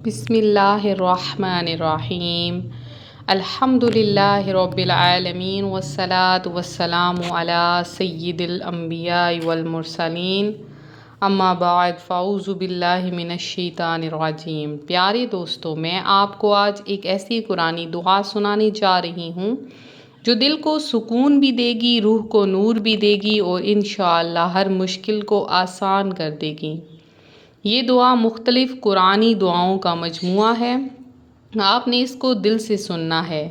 بسم اللہ الرحمن الرحیم الحمد للہ رب العالمین والصلاة والسلام علی سید الانبیاء والمرسلین اما بعد فاعوذ باللہ من الشیطان الرجیم۔ پیارے دوستو، میں آپ کو آج ایک ایسی قرآنی دعا سنانے جا رہی ہوں جو دل کو سکون بھی دے گی، روح کو نور بھی دے گی اور انشاءاللہ ہر مشکل کو آسان کر دے گی۔ یہ دعا مختلف قرآنی دعاؤں کا مجموعہ ہے۔ آپ نے اس کو دل سے سننا ہے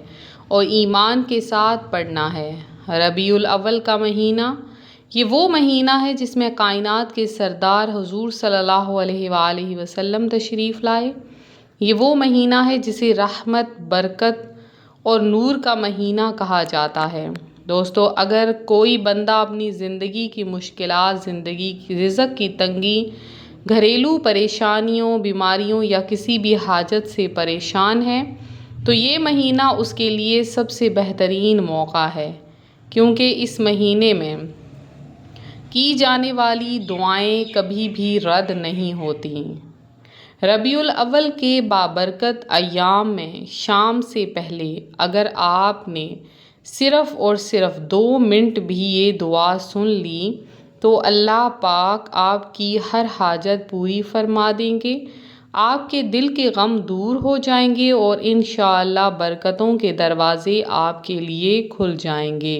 اور ایمان کے ساتھ پڑھنا ہے۔ ربیع الاول کا مہینہ، یہ وہ مہینہ ہے جس میں کائنات کے سردار حضور صلی اللہ علیہ وآلہ وسلم تشریف لائے۔ یہ وہ مہینہ ہے جسے رحمت، برکت اور نور کا مہینہ کہا جاتا ہے۔ دوستو، اگر کوئی بندہ اپنی زندگی کی مشکلات، زندگی کی رزق کی تنگی، گھریلو پریشانیوں، بیماریوں یا کسی بھی حاجت سے پریشان ہے تو یہ مہینہ اس کے لیے سب سے بہترین موقع ہے، کیونکہ اس مہینے میں کی جانے والی دعائیں کبھی بھی رد نہیں ہوتی۔ ربیع الاول کے بابرکت ایام میں شام سے پہلے اگر آپ نے صرف اور صرف 2 منٹ بھی یہ دعا سن لی تو اللہ پاک آپ کی ہر حاجت پوری فرما دیں گے، آپ کے دل کے غم دور ہو جائیں گے اور انشاءاللہ برکتوں کے دروازے آپ کے لیے کھل جائیں گے۔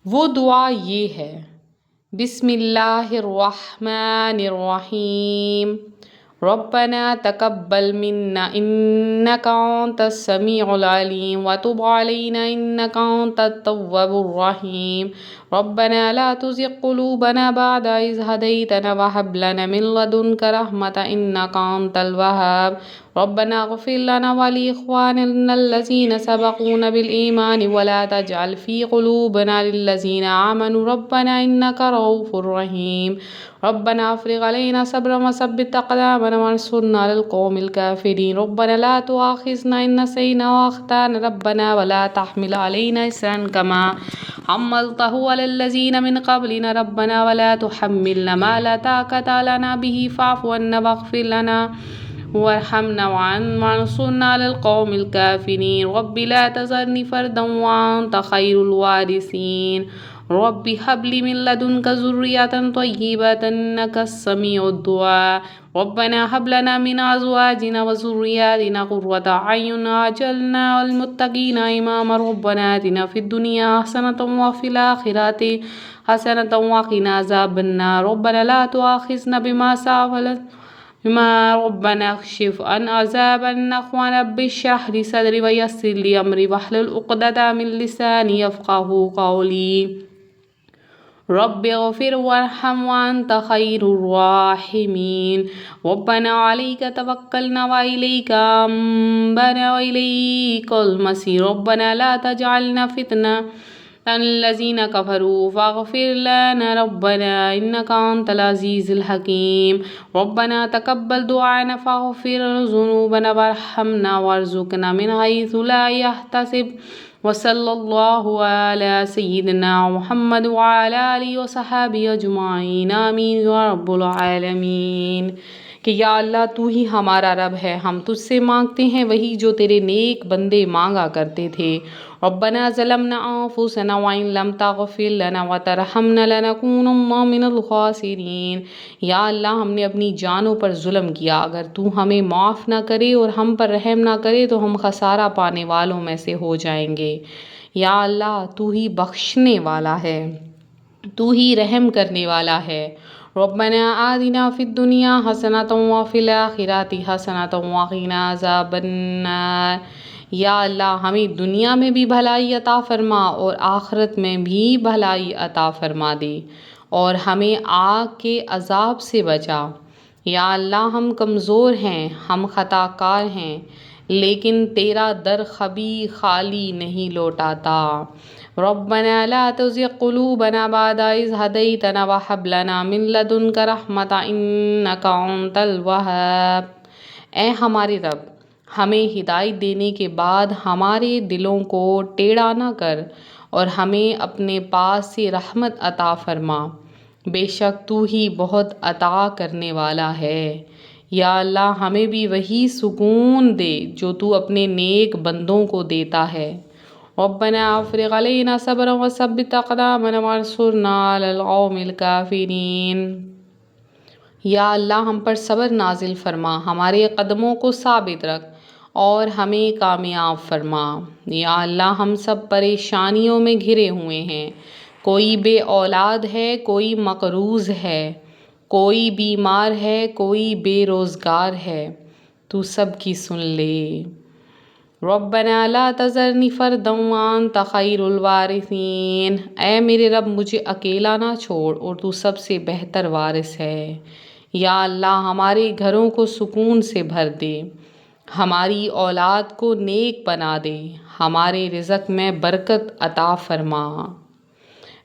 وہ دعا یہ ہے: بسم اللہ الرحمن الرحیم، ربنا تقبل منا انک انت السمیع العلیم وتب علینا انک انت التواب الرحیم، ربنا لا تزغ قلوبنا بعد اذ هدیتنا وهب لنا من لدنک رحمة انک انت الوهاب، ربنا اغفر لنا ولاخواننا الذین سبقونا بالایمان ولا تجعل في قلوبنا للذین آمنوا ربنا انک رؤوف رحیم، ربنا افرغ علينا صبرا وثبت اقدامنا وانصرنا على القوم الكافرين، ربنا لا تؤاخذنا ان نسينا واخطانا، ربنا ولا تحمل علينا إصرا كما حملته على الذين من قبلنا، ربنا ولا تحملنا ما لا طاقة لنا به فاعف عنا واغفر لنا وارحمنا وانصرنا على القوم الكافرين، رب لا تذرني فردا وأنت خير الوارثين، رب هب لي من لدنك ذرية طيبة إنك السميع الدعاء، ربنا هب لنا من أزواجنا وذرياتنا قرة أعين واجعلنا للمتقين إماما، ربنا آتنا في الدنيا حسنة وفي الآخرة حسنة وقنا عذاب النار، ربنا لا تؤاخذنا ربنا اكشف عن عذابنا النخوة، رب اشرح لي صدري ويسر لي أمري واحلل عقدة من لساني يفقهوا قولي، رب اغفر وارحم وأنت خير الراحمين، ربنا عليك توكلنا وإليك أنبنا وإليك المصير، ربنا لا تجعلنا فتنة الذين كفروا فاغفر لنا ربنا إنك أنت العزيز الحكيم، ربنا تقبل دعاءنا فاغفر ذنوبنا وارحمنا وارزقنا من حيث لا يحتسب، وصلی اللہ علی سیدنا محمد وعلی آلہ وصحبہ اجمعین، آمین یا رب العالمین۔ کہ یا اللہ، تو ہی ہمارا رب ہے، ہم تجھ سے مانگتے ہیں وہی جو تیرے نیک بندے مانگا کرتے تھے۔ ربنا ظلمنا انفسنا وان لم تغفر لنا وترحمنا لنکونن من الخاسرین، یا اللہ ہم نے اپنی جانوں پر ظلم کیا، اگر تو ہمیں معاف نہ کرے اور ہم پر رحم نہ کرے تو ہم خسارہ پانے والوں میں سے ہو جائیں گے۔ یا اللہ، تو ہی بخشنے والا ہے، تو ہی رحم کرنے والا ہے۔ ربنا آتنا فی الدنیا حسنۃ وفی الآخرۃ حسنۃ وقنا عذاب النار، یا اللہ ہمیں دنیا میں بھی بھلائی عطا فرما اور آخرت میں بھی بھلائی عطا فرما دے اور ہمیں آگ کے عذاب سے بچا۔ یا اللہ ہم کمزور ہیں، ہم خطا کار ہیں، لیکن تیرا در کبھی خالی نہیں لوٹاتا۔ ربنا لا تزغ قلوبنا بعد إذ هديتنا وهب لنا من لدنك رحمة إنك أنت الوهاب، اے ہمارے رب، ہمیں ہدایت دینے کے بعد ہمارے دلوں کو ٹیڑھا نہ کر اور ہمیں اپنے پاس سے رحمت عطا فرما، بے شک تو ہی بہت عطا کرنے والا ہے۔ یا اللہ ہمیں بھی وہی سکون دے جو تو اپنے نیک بندوں کو دیتا ہے۔ ربنا افرغ علینا صبرا وثبت اقدامنا وانصرنا علی القوم الکافرین۔ یا اللہ ہم پر صبر نازل فرما، ہمارے قدموں کو ثابت رکھ اور ہمیں کامیاب فرما۔ یا اللہ ہم سب پریشانیوں میں گھرے ہوئے ہیں، کوئی بے اولاد ہے، کوئی مقروض ہے، کوئی بیمار ہے، کوئی بے روزگار ہے، تو سب کی سن لے۔ ربنا لا تذرنی فردا وانت خیر الوارثین۔ اے میرے رب مجھے اکیلا نہ چھوڑ اور تو سب سے بہتر وارث ہے۔ یا اللہ ہمارے گھروں کو سکون سے بھر دے، ہماری اولاد کو نیک بنا دے، ہمارے رزق میں برکت عطا فرما۔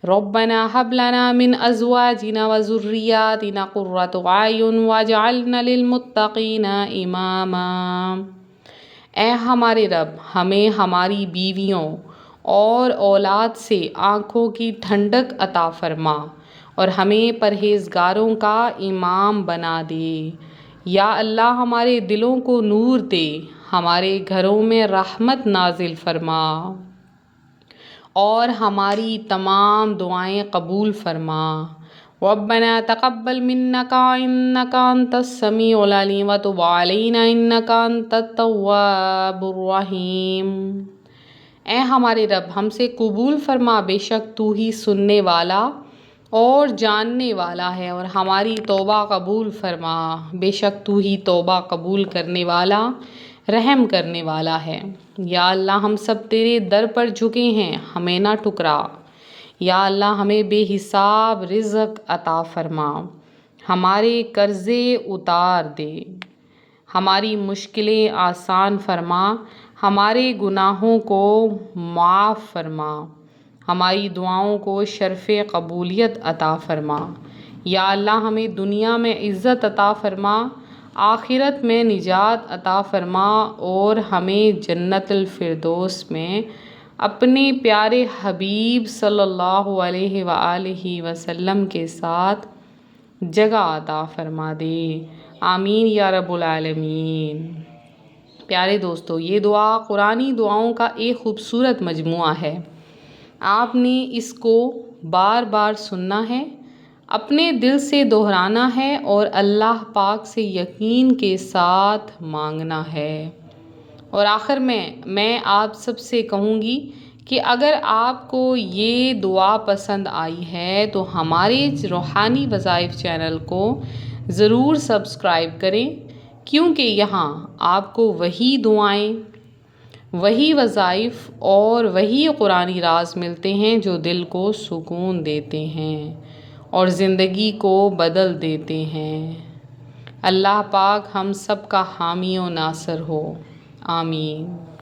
ربنا هب لنا من ازواجنا وذرياتنا قرة اعین واجعلنا للمتقین اماما۔ اے ہمارے رب ہمیں ہماری بیویوں اور اولاد سے آنکھوں کی ٹھنڈک عطا فرما اور ہمیں پرہیزگاروں کا امام بنا دے۔ یا اللہ ہمارے دلوں کو نور دے، ہمارے گھروں میں رحمت نازل فرما اور ہماری تمام دعائیں قبول فرما۔ ربنا تقبل منك انك انت السميع العليم وتب علينا انك انت التواب الرحیم۔ اے ہمارے رب ہم سے قبول فرما، بے شک تو ہی سننے والا اور جاننے والا ہے، اور ہماری توبہ قبول فرما، بے شک تو ہی توبہ قبول کرنے والا رحم کرنے والا ہے۔ یا اللہ ہم سب تیرے در پر جھکے ہیں، ہمیں نہ ٹھکرا۔ یا اللہ ہمیں بے حساب رزق عطا فرما، ہمارے قرضے اتار دے، ہماری مشکلیں آسان فرما، ہمارے گناہوں کو معاف فرما، ہماری دعاؤں کو شرف قبولیت عطا فرما۔ یا اللہ ہمیں دنیا میں عزت عطا فرما، آخرت میں نجات عطا فرما اور ہمیں جنت الفردوس میں اپنے پیارے حبیب صلی اللہ علیہ وآلہ وسلم کے ساتھ جگہ عطا فرما دے۔ آمین یا رب العالمین۔ پیارے دوستو، یہ دعا قرآنی دعاؤں کا ایک خوبصورت مجموعہ ہے۔ آپ نے اس کو بار بار سننا ہے، اپنے دل سے دہرانا ہے اور اللہ پاک سے یقین کے ساتھ مانگنا ہے۔ اور آخر میں آپ سب سے کہوں گی کہ اگر آپ کو یہ دعا پسند آئی ہے تو ہمارے روحانی وظائف چینل کو ضرور سبسکرائب کریں، کیونکہ یہاں آپ کو وہی دعائیں، وہی وظائف اور وہی قرآنی راز ملتے ہیں جو دل کو سکون دیتے ہیں اور زندگی کو بدل دیتے ہیں۔ اللہ پاک ہم سب کا حامی و ناصر ہو، آمین۔